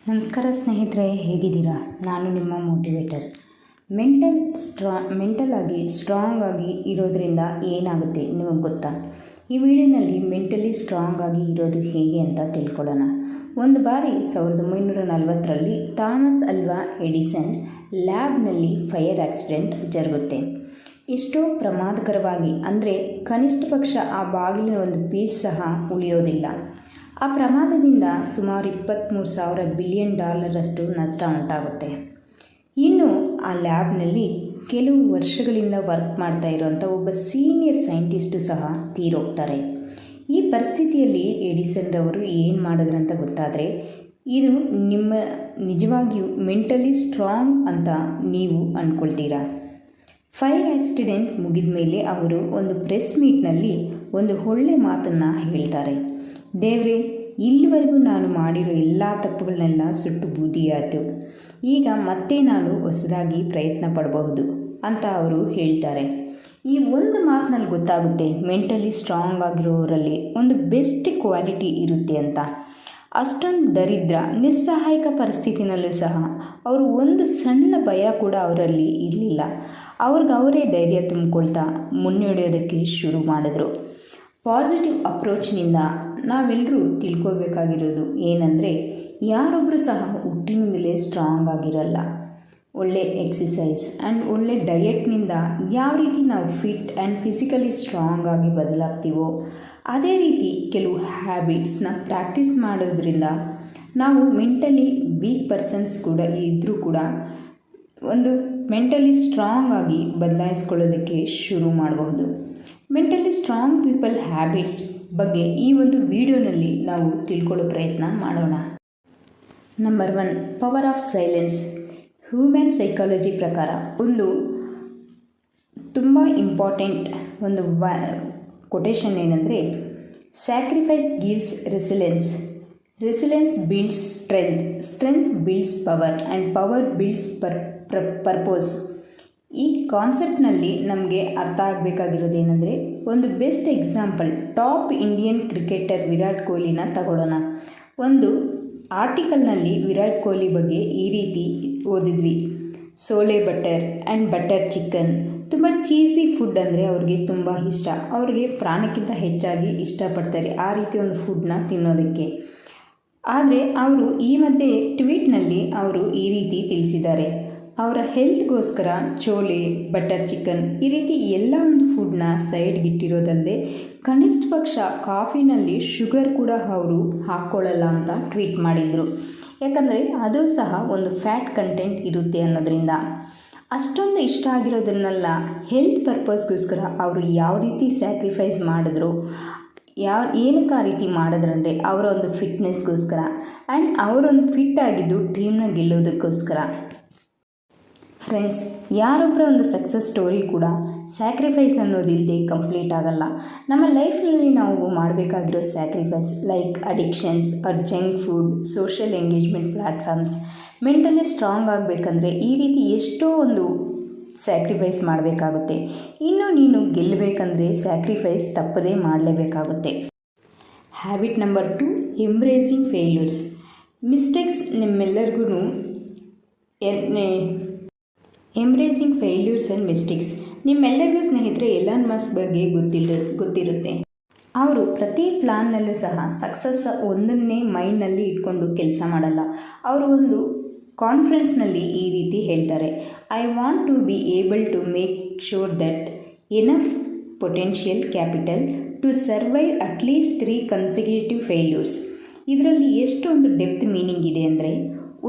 ನಮಸ್ಕಾರ ಸ್ನೇಹಿತರೆ, ಹೇಗಿದ್ದೀರಾ? ನಾನು ನಿಮ್ಮ ಮೋಟಿವೇಟರ್. ಮೆಂಟಲ್ ಆಗಿ ಸ್ಟ್ರಾಂಗ್ ಆಗಿ ಇರೋದ್ರಿಂದ ಏನಾಗುತ್ತೆ ನಿಮಗೆ ಗೊತ್ತಾ? ಈ ವಿಡಿಯೋನಲ್ಲಿ ಮೆಂಟಲಿ ಸ್ಟ್ರಾಂಗ್ ಆಗಿ ಇರೋದು ಹೇಗೆ ಅಂತ ತಿಳ್ಕೊಳ್ಳೋಣ. ಒಂದು ಬಾರಿ 1940ರಲ್ಲಿ ಥಾಮಸ್ ಆಲ್ವಾ ಎಡಿಸನ್ ಲ್ಯಾಬ್ನಲ್ಲಿ ಫೈರ್ ಆಕ್ಸಿಡೆಂಟ್ ಜರುಗುತ್ತೆ. ಎಷ್ಟೋ ಪ್ರಮಾದಕರವಾಗಿ, ಅಂದರೆ ಕನಿಷ್ಠ ಪಕ್ಷ ಆ ಬಾಗಿಲಿನ ಒಂದು ಪೀಸ್ ಸಹ ಉಳಿಯೋದಿಲ್ಲ. ಆ ಪ್ರಮಾದದಿಂದ ಸುಮಾರು 23,000 ಬಿಲಿಯನ್ ಡಾಲರಷ್ಟು ನಷ್ಟ ಉಂಟಾಗುತ್ತೆ. ಇನ್ನು ಆ ಲ್ಯಾಬ್ನಲ್ಲಿ ಕೆಲವು ವರ್ಷಗಳಿಂದ ವರ್ಕ್ ಮಾಡ್ತಾ ಇರುವಂಥ ಒಬ್ಬ ಸೀನಿಯರ್ ಸೈಂಟಿಸ್ಟು ಸಹ ತೀರೋಗ್ತಾರೆ. ಈ ಪರಿಸ್ಥಿತಿಯಲ್ಲಿ ಎಡಿಸನ್ ರವರು ಏನು ಮಾಡಿದ್ರಂತ ಗೊತ್ತಾದರೆ ಇದು ನಿಮ್ಮ ನಿಜವಾಗಿಯೂ ಮೆಂಟಲಿ ಸ್ಟ್ರಾಂಗ್ ಅಂತ ನೀವು ಅಂದ್ಕೊಳ್ತೀರಾ. ಫೈರ್ ಆಕ್ಸಿಡೆಂಟ್ ಮುಗಿದ ಮೇಲೆ ಅವರು ಒಂದು ಪ್ರೆಸ್ ಮೀಟ್ನಲ್ಲಿ ಒಂದು ಒಳ್ಳೆ ಮಾತನ್ನು ಹೇಳ್ತಾರೆ. ದೇವ್ರೇ, ಇಲ್ಲಿವರೆಗೂ ನಾನು ಮಾಡಿರೋ ಎಲ್ಲ ತಪ್ಪುಗಳನ್ನೆಲ್ಲ ಸುಟ್ಟು ಬೂದಿಯಾಯಿತು. ಈಗ ಮತ್ತೆ ನಾನು ಹೊಸದಾಗಿ ಪ್ರಯತ್ನ ಪಡಬಹುದು ಅಂತ ಅವರು ಹೇಳ್ತಾರೆ. ಈ ಒಂದು ಮಾತಿನಲ್ಲಿ ಗೊತ್ತಾಗುತ್ತೆ ಮೆಂಟಲಿ ಸ್ಟ್ರಾಂಗ್ ಆಗಿರೋರಲ್ಲಿ ಒಂದು ಬೆಸ್ಟ್ ಕ್ವಾಲಿಟಿ ಇರುತ್ತೆ ಅಂತ. ಅಷ್ಟೊಂದು ದರಿದ್ರ ನಿಸ್ಸಹಾಯಕ ಪರಿಸ್ಥಿತಿನಲ್ಲೂ ಸಹ ಅವರು ಒಂದು ಸಣ್ಣ ಭಯ ಕೂಡ ಅವರಲ್ಲಿ ಇರಲಿಲ್ಲ. ಅವರೇ ಧೈರ್ಯ ತುಂಬಿಕೊಳ್ತಾ ಮುನ್ನಡೆಯೋದಕ್ಕೆ ಶುರು ಮಾಡಿದ್ರು. ಪಾಸಿಟಿವ್ ಅಪ್ರೋಚ್ನಿಂದ ನಾವೆಲ್ಲರೂ ತಿಳ್ಕೋಬೇಕಾಗಿರೋದು ಏನಂದರೆ, ಯಾರೊಬ್ಬರು ಸಹ ಹುಟ್ಟಿನಿಂದಲೇ ಸ್ಟ್ರಾಂಗ್ ಆಗಿರಲ್ಲ. ಒಳ್ಳೆ ಎಕ್ಸಸೈಸ್ ಆ್ಯಂಡ್ ಒಳ್ಳೆ ಡಯಟ್ನಿಂದ ಯಾವ ರೀತಿ ನಾವು ಫಿಟ್ ಆ್ಯಂಡ್ ಫಿಸಿಕಲಿ ಸ್ಟ್ರಾಂಗ್ ಆಗಿ ಬದಲಾಗ್ತೀವೋ, ಅದೇ ರೀತಿ ಕೆಲವು ಹ್ಯಾಬಿಟ್ಸ್ನ ಪ್ರಾಕ್ಟೀಸ್ ಮಾಡೋದ್ರಿಂದ ನಾವು ಮೆಂಟಲಿ ವೀಕ್ ಪರ್ಸನ್ಸ್ ಕೂಡ ಇದ್ದರೂ ಕೂಡ ಒಂದು ಮೆಂಟಲಿ ಸ್ಟ್ರಾಂಗ್ ಆಗಿ ಬದಲಾಯಿಸ್ಕೊಳ್ಳೋದಕ್ಕೆ ಶುರು ಮಾಡಬಹುದು. ಮೆಂಟಲಿ ಸ್ಟ್ರಾಂಗ್ ಪೀಪಲ್ ಹ್ಯಾಬಿಟ್ಸ್ ಬಗ್ಗೆ ಈ ಒಂದು ವಿಡಿಯೋನಲ್ಲಿ ನಾವು ತಿಳ್ಕೊಳ್ಳೋ ಪ್ರಯತ್ನ ಮಾಡೋಣ. Number 1, power of silence. Human psychology ಪ್ರಕಾರ ಒಂದು ತುಂಬ ಇಂಪಾರ್ಟೆಂಟ್ ಒಂದು ಕೊಟೇಶನ್ ಏನಂದರೆ, sacrifice gives resilience builds strength builds power and power builds purpose. ಈ ಕಾನ್ಸೆಪ್ಟ್ನಲ್ಲಿ ನಮಗೆ ಅರ್ಥ ಆಗಬೇಕಾಗಿರೋದೇನೆಂದರೆ, ಒಂದು best example top Indian cricketer Virat ಕೊಹ್ಲಿನ ತಗೊಳ್ಳೋಣ. ಒಂದು ಆರ್ಟಿಕಲ್ನಲ್ಲಿ ವಿರಾಟ್ ಕೊಹ್ಲಿ ಬಗ್ಗೆ ಈ ರೀತಿ ಓದಿದ್ವಿ: ಸೋಲೆ ಬಟರ್ ಆ್ಯಂಡ್ ಬಟರ್ ಚಿಕನ್. ತುಂಬ ಚೀಸಿ ಫುಡ್ ಅಂದರೆ ಅವ್ರಿಗೆ ತುಂಬ ಇಷ್ಟ. ಅವ್ರಿಗೆ ಪ್ರಾಣಕ್ಕಿಂತ ಹೆಚ್ಚಾಗಿ ಇಷ್ಟಪಡ್ತಾರೆ ಆ ರೀತಿ ಒಂದು ಫುಡ್ನ ತಿನ್ನೋದಕ್ಕೆ. ಆದರೆ ಅವರು ಈ ಮಧ್ಯೆ ಟ್ವೀಟ್ನಲ್ಲಿ ಅವರು ಈ ರೀತಿ ತಿಳಿಸಿದ್ದಾರೆ: ಅವರ ಹೆಲ್ತ್ಗೋಸ್ಕರ ಚೋಲೆ, ಬಟರ್ ಚಿಕನ್ ಈ ರೀತಿ ಎಲ್ಲ ಒಂದು ಫುಡ್ನ ಸೈಡ್ಗಿಟ್ಟಿರೋದಲ್ಲದೆ ಕನಿಷ್ಠ ಪಕ್ಷ ಕಾಫಿನಲ್ಲಿ ಶುಗರ್ ಕೂಡ ಅವರು ಹಾಕ್ಕೊಳ್ಳಲ್ಲ ಅಂತ ಟ್ವೀಟ್ ಮಾಡಿದರು. ಯಾಕಂದರೆ ಅದು ಸಹ ಒಂದು ಫ್ಯಾಟ್ ಕಂಟೆಂಟ್ ಇರುತ್ತೆ ಅನ್ನೋದರಿಂದ. ಅಷ್ಟೊಂದು ಇಷ್ಟ ಆಗಿರೋದನ್ನೆಲ್ಲ ಹೆಲ್ತ್ ಪರ್ಪಸ್ಗೋಸ್ಕರ ಅವರು ಯಾವ ರೀತಿ ಸ್ಯಾಕ್ರಿಫೈಸ್ ಮಾಡಿದ್ರು, ಏನಕ್ಕೆ ಆ ರೀತಿ ಮಾಡಿದ್ರಂದರೆ ಅವರ ಒಂದು ಫಿಟ್ನೆಸ್ಗೋಸ್ಕರ ಆ್ಯಂಡ್ ಅವರೊಂದು ಫಿಟ್ ಆಗಿದ್ದು ಟೀಮ್ನ ಗೆಲ್ಲೋದಕ್ಕೋಸ್ಕರ. ಫ್ರೆಂಡ್ಸ್, ಯಾರೊಬ್ಬರ ಒಂದು ಸಕ್ಸಸ್ ಸ್ಟೋರಿ ಕೂಡ ಸ್ಯಾಕ್ರಿಫೈಸ್ ಅನ್ನೋದಿಲ್ಲದೆ ಕಂಪ್ಲೀಟ್ ಆಗಲ್ಲ. ನಮ್ಮ ಲೈಫ್ನಲ್ಲಿ ನಾವು ಮಾಡಬೇಕಾಗಿರೋ sacrifice like addictions or junk food, social engagement platforms. Mentally strong ಆಗಬೇಕಂದ್ರೆ ಈ ರೀತಿ ಎಷ್ಟೋ ಒಂದು ಸ್ಯಾಕ್ರಿಫೈಸ್ ಮಾಡಬೇಕಾಗುತ್ತೆ. ಇನ್ನು ನೀನು ಗೆಲ್ಲಬೇಕಂದ್ರೆ ಸ್ಯಾಕ್ರಿಫೈಸ್ ತಪ್ಪದೇ ಮಾಡಲೇಬೇಕಾಗುತ್ತೆ. Habit number 2, embracing failures. Mistakes ನಿಮ್ಮೆಲ್ಲರಿಗೂ ಎಂಬ್ರೇಸಿಂಗ್ ಫೇಲ್ಯೂರ್ಸ್ ಆ್ಯಂಡ್ ಮಿಸ್ಟೇಕ್ಸ್. ನಿಮ್ಮೆಲ್ಲರಿಗೂ ಸ್ನೇಹಿತರೆ ಎಲಾನ್ ಮಸ್ಕ್ ಬಗ್ಗೆ ಗೊತ್ತಿರುತ್ತೆ. ಅವರು ಪ್ರತಿ ಪ್ಲಾನ್ನಲ್ಲೂ ಸಹ ಸಕ್ಸಸ್ ಒಂದನ್ನೇ ಮೈಂಡ್ನಲ್ಲಿ ಇಟ್ಕೊಂಡು ಕೆಲಸ ಮಾಡಲ್ಲ. ಅವರು ಒಂದು ಕಾನ್ಫರೆನ್ಸ್ನಲ್ಲಿ ಈ ರೀತಿ ಹೇಳ್ತಾರೆ: I want to be able to make sure that enough potential capital to survive at least 3 consecutive failures. ಇದರಲ್ಲಿ ಎಷ್ಟೊಂದು ಡೆಪ್ತ್ ಮೀನಿಂಗ್ ಇದೆ ಅಂದರೆ,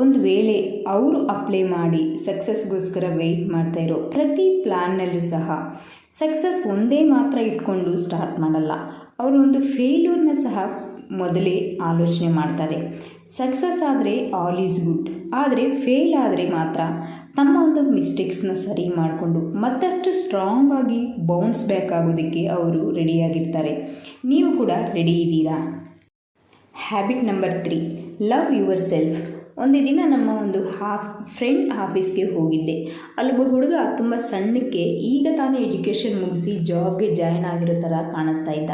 ಒಂದು ವೇಳೆ ಅವರು ಅಪ್ಲೈ ಮಾಡಿ ಸಕ್ಸಸ್ಗೋಸ್ಕರ ವೆಯ್ಟ್ ಮಾಡ್ತಾ ಇರೋ ಪ್ರತಿ ಪ್ಲ್ಯಾನ್ನಲ್ಲೂ ಸಹ ಸಕ್ಸಸ್ ಒಂದೇ ಮಾತ್ರ ಇಟ್ಕೊಂಡು ಸ್ಟಾರ್ಟ್ ಮಾಡಲ್ಲ. ಅವರು ಒಂದು ಫೇಲ್ಯೂರ್ನ ಸಹ ಮೊದಲೇ ಆಲೋಚನೆ ಮಾಡ್ತಾರೆ. ಸಕ್ಸಸ್ ಆದರೆ ಆಲ್ ಈಸ್ ಗುಡ್, ಆದರೆ ಫೇಲ್ ಆದರೆ ಮಾತ್ರ ತಮ್ಮ ಒಂದು ಮಿಸ್ಟೇಕ್ಸ್ನ ಸರಿ ಮಾಡಿಕೊಂಡು ಮತ್ತಷ್ಟು ಸ್ಟ್ರಾಂಗ್ ಆಗಿ ಬೌನ್ಸ್ ಬ್ಯಾಕ್ ಆಗೋದಕ್ಕೆ ಅವರು ರೆಡಿಯಾಗಿರ್ತಾರೆ. ನೀವು ಕೂಡ ರೆಡಿ ಇದ್ದೀರಾ? Habit number 3, love your self. ಒಂದು ದಿನ ನಮ್ಮ ಒಂದು ಫ್ರೆಂಡ್ ಆಫೀಸ್ಗೆ ಹೋಗಿದ್ದೆ. ಅಲ್ಲೊಬ್ಬ ಹುಡುಗ ತುಂಬ ಸಣ್ಣಕ್ಕೆ ಈಗ ತಾನೇ ಎಜುಕೇಷನ್ ಮುಗಿಸಿ ಜಾಬ್ಗೆ ಜಾಯ್ನ್ ಆಗಿರೋ ಥರ ಕಾಣಿಸ್ತಾ ಇದ್ದ.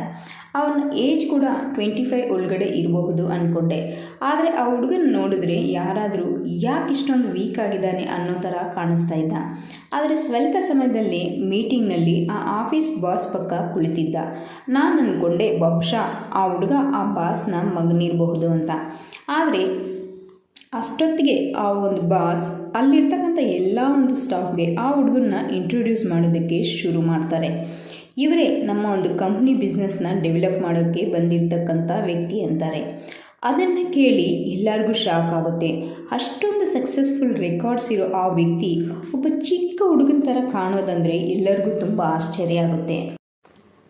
ಅವನ ಏಜ್ ಕೂಡ 25 ಒಳಗಡೆ ಇರಬಹುದು ಅಂದ್ಕೊಂಡೆ. ಆದರೆ ಆ ಹುಡುಗನ ನೋಡಿದ್ರೆ ಯಾರಾದರೂ ಯಾಕೆ ಇಷ್ಟೊಂದು ವೀಕ್ ಆಗಿದ್ದಾನೆ ಅನ್ನೋ ಥರ ಕಾಣಿಸ್ತಾ ಇದ್ದ. ಆದರೆ ಸ್ವಲ್ಪ ಸಮಯದಲ್ಲಿ ಮೀಟಿಂಗ್ನಲ್ಲಿ ಆ ಆಫೀಸ್ ಬಾಸ್ ಪಕ್ಕ ಕುಳಿತಿದ್ದ. ನಾನು ಅಂದ್ಕೊಂಡೆ ಬಹುಶಃ ಆ ಹುಡುಗ ಆ ಬಾಸ್ನ ಮಗನಿರಬಹುದು ಅಂತ. ಆದರೆ ಅಷ್ಟೊತ್ತಿಗೆ ಆ ಒಂದು ಬಾಸ್ ಅಲ್ಲಿರ್ತಕ್ಕಂಥ ಎಲ್ಲ ಒಂದು ಸ್ಟಾಫ್ಗೆ ಆ ಹುಡುಗನ್ನ ಇಂಟ್ರೊಡ್ಯೂಸ್ ಮಾಡೋದಕ್ಕೆ ಶುರು ಮಾಡ್ತಾರೆ. ಇವರೇ ನಮ್ಮ ಒಂದು ಕಂಪ್ನಿ ಬಿಸ್ನೆಸ್ನ ಡೆವಲಪ್ ಮಾಡೋಕ್ಕೆ ಬಂದಿರತಕ್ಕಂಥ ವ್ಯಕ್ತಿ ಅಂತಾರೆ. ಅದನ್ನು ಕೇಳಿ ಎಲ್ಲರಿಗೂ ಶಾಕ್ ಆಗುತ್ತೆ. ಅಷ್ಟೊಂದು ಸಕ್ಸಸ್ಫುಲ್ ರೆಕಾರ್ಡ್ಸ್ ಇರೋ ಆ ವ್ಯಕ್ತಿ ಒಬ್ಬ ಚಿಕ್ಕ ಹುಡುಗನ ಥರ ಕಾಣೋದಂದರೆ ಎಲ್ಲರಿಗೂ ತುಂಬ ಆಶ್ಚರ್ಯ ಆಗುತ್ತೆ.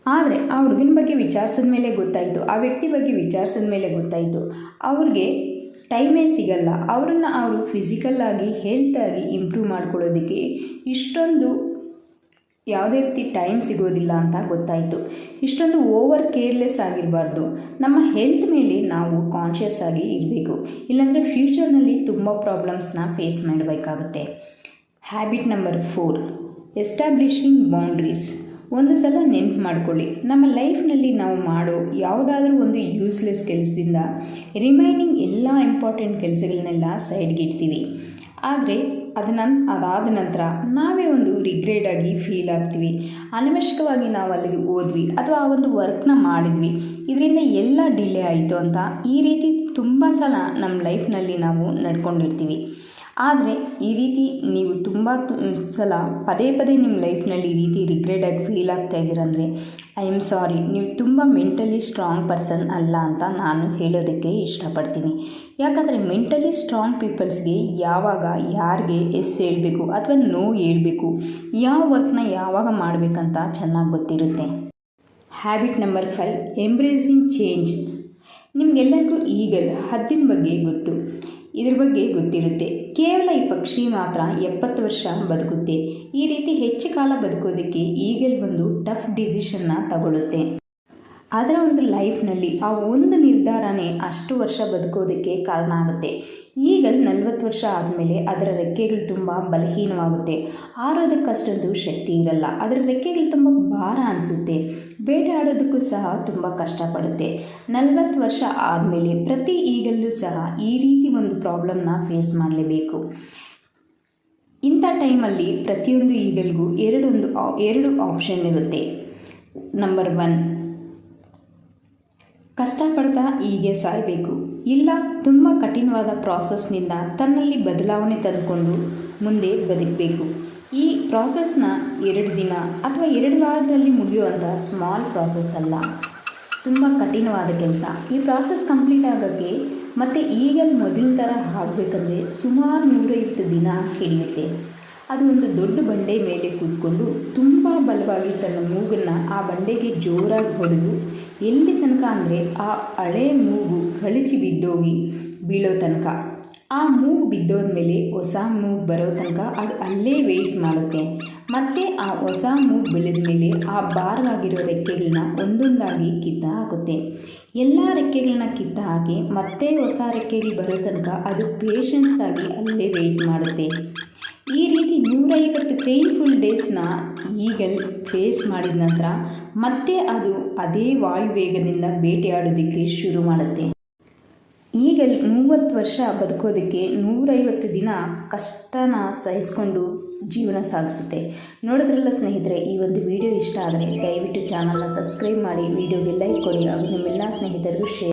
ಆದರೆ ಆ ಹುಡುಗನ ಬಗ್ಗೆ ವಿಚಾರಿಸಿದ ಮೇಲೆ ಗೊತ್ತಾಯಿತು, ಆ ವ್ಯಕ್ತಿ ಬಗ್ಗೆ ವಿಚಾರಿಸಿದ ಮೇಲೆ ಗೊತ್ತಾಯಿತು ಅವ್ರಿಗೆ ಟೈಮೇ ಸಿಗಲ್ಲ. ಅವರನ್ನು ಅವರು ಫಿಸಿಕಲ್ಲಾಗಿ ಹೆಲ್ತಾಗಿ ಇಂಪ್ರೂವ್ ಮಾಡ್ಕೊಳ್ಳೋದಕ್ಕೆ ಇಷ್ಟೊಂದು ಯಾವುದೇ ರೀತಿ ಟೈಮ್ ಸಿಗೋದಿಲ್ಲ ಅಂತ ಗೊತ್ತಾಯಿತು. ಇಷ್ಟೊಂದು ಓವರ್ ಕೇರ್ಲೆಸ್ ಆಗಿರಬಾರ್ದು. ನಮ್ಮ ಹೆಲ್ತ್ ಮೇಲೆ ನಾವು ಕಾನ್ಷಿಯಸ್ ಆಗಿ ಇರಬೇಕು, ಇಲ್ಲಾಂದರೆ ಫ್ಯೂಚರ್ನಲ್ಲಿ ತುಂಬ ಪ್ರಾಬ್ಲಮ್ಸ್ನ ಫೇಸ್ ಮಾಡಬೇಕಾಗುತ್ತೆ. Habit number 4, establishing boundaries. ಒಂದು ಸಲ ನೆನ್ಪು ಮಾಡ್ಕೊಳ್ಳಿ, ನಮ್ಮ ಲೈಫ್ನಲ್ಲಿ ನಾವು ಮಾಡೋ ಯಾವುದಾದ್ರೂ ಒಂದು ಯೂಸ್ಲೆಸ್ ಕೆಲಸದಿಂದ ರಿಮೈನಿಂಗ್ ಎಲ್ಲ ಇಂಪಾರ್ಟೆಂಟ್ ಕೆಲಸಗಳನ್ನೆಲ್ಲ ಸೈಡ್ಗೆ ಇಡ್ತೀವಿ. ಆದರೆ ಅದಾದ ನಂತರ ನಾವೇ ಒಂದು ರಿಗ್ರೆಟ್ ಆಗಿ ಫೀಲ್ ಆಗ್ತೀವಿ. ಅನವಶ್ಯಕವಾಗಿ ನಾವು ಅಲ್ಲಿಗೆ ಹೋದ್ವಿ ಅಥವಾ ಆ ಒಂದು ವರ್ಕ್ನ ಮಾಡಿದ್ವಿ, ಇದರಿಂದ ಎಲ್ಲ ಡಿಲೇ ಆಯಿತು ಅಂತ ಈ ರೀತಿ ತುಂಬ ಸಲ ನಮ್ಮ ಲೈಫ್ನಲ್ಲಿ ನಾವು ನಡ್ಕೊಂಡಿರ್ತೀವಿ. ಆದರೆ ಈ ರೀತಿ ನೀವು ತುಂಬ ಸಲ ಪದೇ ಪದೇ ನಿಮ್ಮ ಲೈಫ್ನಲ್ಲಿ ಈ ರೀತಿ ರಿಗ್ರೆಟಾಗಿ ಫೀಲ್ ಆಗ್ತಾ ಇದ್ದೀರಂದರೆ ಐ ಆಮ್ ಸಾರಿ, ನೀವು ತುಂಬ ಮೆಂಟಲಿ ಸ್ಟ್ರಾಂಗ್ ಪರ್ಸನ್ ಅಲ್ಲ ಅಂತ ನಾನು ಹೇಳೋದಕ್ಕೆ ಇಷ್ಟಪಡ್ತೀನಿ. ಯಾಕಂದರೆ ಮೆಂಟಲಿ ಸ್ಟ್ರಾಂಗ್ ಪೀಪಲ್ಸ್ಗೆ ಯಾವಾಗ ಯಾರಿಗೆ ಎಸ್ ಹೇಳಬೇಕು ಅಥವಾ ನೋ ಹೇಳಬೇಕು, ಯಾವ ವರ್ಕ್ನ ಯಾವಾಗ ಮಾಡಬೇಕಂತ ಚೆನ್ನಾಗಿ ಗೊತ್ತಿರುತ್ತೆ. Habit number 5, embracing change. ನಿಮಗೆಲ್ಲರಿಗೂ ಈಗಲ್ ಹದ್ದಿನ ಬಗ್ಗೆ ಗೊತ್ತು, ಇದ್ರ ಬಗ್ಗೆ ಗೊತ್ತಿರುತ್ತೆ. ಕೇವಲ ಈ ಪಕ್ಷಿ ಮಾತ್ರ 70 ವರ್ಷ ಬದುಕುತ್ತೆ. ಈ ರೀತಿ ಹೆಚ್ಚು ಕಾಲ ಬದುಕೋದಕ್ಕೆ ಈಗಲ್ ಒಂದು ಟಫ್ ಡಿಸಿಷನ್ನ ತಗೊಳ್ಳುತ್ತೆ. ಅದರ ಒಂದು ಲೈಫ್ನಲ್ಲಿ ಆ ಒಂದು ನಿರ್ಧಾರನೇ ಅಷ್ಟು ವರ್ಷ ಬದುಕೋದಕ್ಕೆ ಕಾರಣ ಆಗುತ್ತೆ. ಈಗಲ್ 40 ವರ್ಷ ಆದಮೇಲೆ ಅದರ ರೆಕ್ಕೆಗಳು ತುಂಬ ಬಲಹೀನವಾಗುತ್ತೆ. ಹಾರೋದಕ್ಕಷ್ಟೊಂದು ಶಕ್ತಿ ಇರಲ್ಲ. ಅದರ ರೆಕ್ಕೆಗಳು ತುಂಬ ಭಾರ ಅನಿಸುತ್ತೆ. ಬೇಟೆ ಆಡೋದಕ್ಕೂ ಸಹ ತುಂಬ ಕಷ್ಟಪಡುತ್ತೆ. 40 ವರ್ಷ ಆದಮೇಲೆ ಪ್ರತಿ ಈಗಲ್ಲೂ ಸಹ ಈ ರೀತಿ ಒಂದು ಪ್ರಾಬ್ಲಮ್ನ ಫೇಸ್ ಮಾಡಲೇಬೇಕು. ಇಂಥ ಟೈಮಲ್ಲಿ ಪ್ರತಿಯೊಂದು ಈಗಲ್ಗೂ ಎರಡು ಆಪ್ಷನ್ ಇರುತ್ತೆ. ನಂಬರ್ 1, ಕಷ್ಟಪಡ್ತಾ ಹೀಗೆ ಸಾಯಬೇಕು, ಇಲ್ಲ ತುಂಬ ಕಠಿಣವಾದ ಪ್ರಾಸೆಸ್ನಿಂದ ತನ್ನಲ್ಲಿ ಬದಲಾವಣೆ ತಂದುಕೊಂಡು ಮುಂದೆ ಬದುಕಬೇಕು. ಈ ಪ್ರಾಸೆಸ್ನ 2 ದಿನ ಅಥವಾ 2 ವಾರದಲ್ಲಿ ಮುಗಿಯುವಂಥ ಸ್ಮಾಲ್ ಪ್ರಾಸೆಸ್ ಅಲ್ಲ, ತುಂಬ ಕಠಿಣವಾದ ಕೆಲಸ. ಈ ಪ್ರಾಸೆಸ್ ಕಂಪ್ಲೀಟ್ ಆಗೋಕ್ಕೆ ಮತ್ತು ಈಗ ಮೊದಲಿನ ಥರ ಆಗಬೇಕಂದ್ರೆ ಸುಮಾರು 150 ದಿನ ಹಿಡಿಯುತ್ತೆ. ಅದು ಒಂದು ದೊಡ್ಡ ಬಂಡೆ ಮೇಲೆ ಕೂತ್ಕೊಂಡು ತುಂಬ ಬಲವಾಗಿ ತನ್ನ ಮೂಗನ್ನು ಆ ಬಂಡೆಗೆ ಜೋರಾಗಿ ಹೊಡೆದು ಎಲ್ಲಿ ತನಕ ಅಂದರೆ ಆ ಹಳೆ ಮೂಗು ಕಳಚಿ ಬಿದ್ದೋಗಿ ಬೀಳೋ ತನಕ, ಆ ಮೂಗು ಬಿದ್ದೋದ ಮೇಲೆ ಹೊಸ ಮೂಗು ಬರೋ ತನಕ ಅದು ಅಲ್ಲೇ ವೆಯ್ಟ್ ಮಾಡುತ್ತೆ. ಮತ್ತು ಆ ಹೊಸ ಮೂಗು ಬೆಳೆದ ಮೇಲೆ ಆ ಭಾರವಾಗಿರೋ ರೆಕ್ಕೆಗಳನ್ನ ಒಂದೊಂದಾಗಿ ಕಿತ್ತ ಹಾಕುತ್ತೆ. ಎಲ್ಲ ರೆಕ್ಕೆಗಳನ್ನ ಕಿತ್ತ ಹಾಕಿ ಮತ್ತೆ ಹೊಸ ರೆಕ್ಕೆಗಳು ಬರೋ ತನಕ ಅದು ಪೇಷನ್ಸ್ ಆಗಿ ಅಲ್ಲೇ ವೆಯ್ಟ್ ಮಾಡುತ್ತೆ. ಈ ರೀತಿ 150 ಪೇನ್ಫುಲ್ ಡೇಸ್ನ ಈಗಲ್ ಫೇಸ್ ಮಾಡಿದ ನಂತರ ಮತ್ತೆ ಅದು ಅದೇ ವಾಯುವೇಗದಿಂದ ಬೇಟೆಯಾಡೋದಕ್ಕೆ ಶುರು ಮಾಡುತ್ತೆ. ಈಗಲ್ 30 ವರ್ಷ ಬದುಕೋದಕ್ಕೆ 150 ದಿನ ಕಷ್ಟನ ಸಹಿಸ್ಕೊಂಡು ಜೀವನ ಸಾಗಿಸುತ್ತೆ. ನೋಡಿದ್ರಲ್ಲ ಸ್ನೇಹಿತರೆ, ಈ ಒಂದು ವಿಡಿಯೋ ಇಷ್ಟ ಆದರೆ ದಯವಿಟ್ಟು ಚಾನಲ್ನ ಸಬ್ಸ್ಕ್ರೈಬ್ ಮಾಡಿ, ವಿಡಿಯೋಗೆ ಲೈಕ್ ಕೊಡಿ, ಹಾಗೂ ನಿಮ್ಮೆಲ್ಲ ಸ್ನೇಹಿತರಿಗೂ ಶೇರ್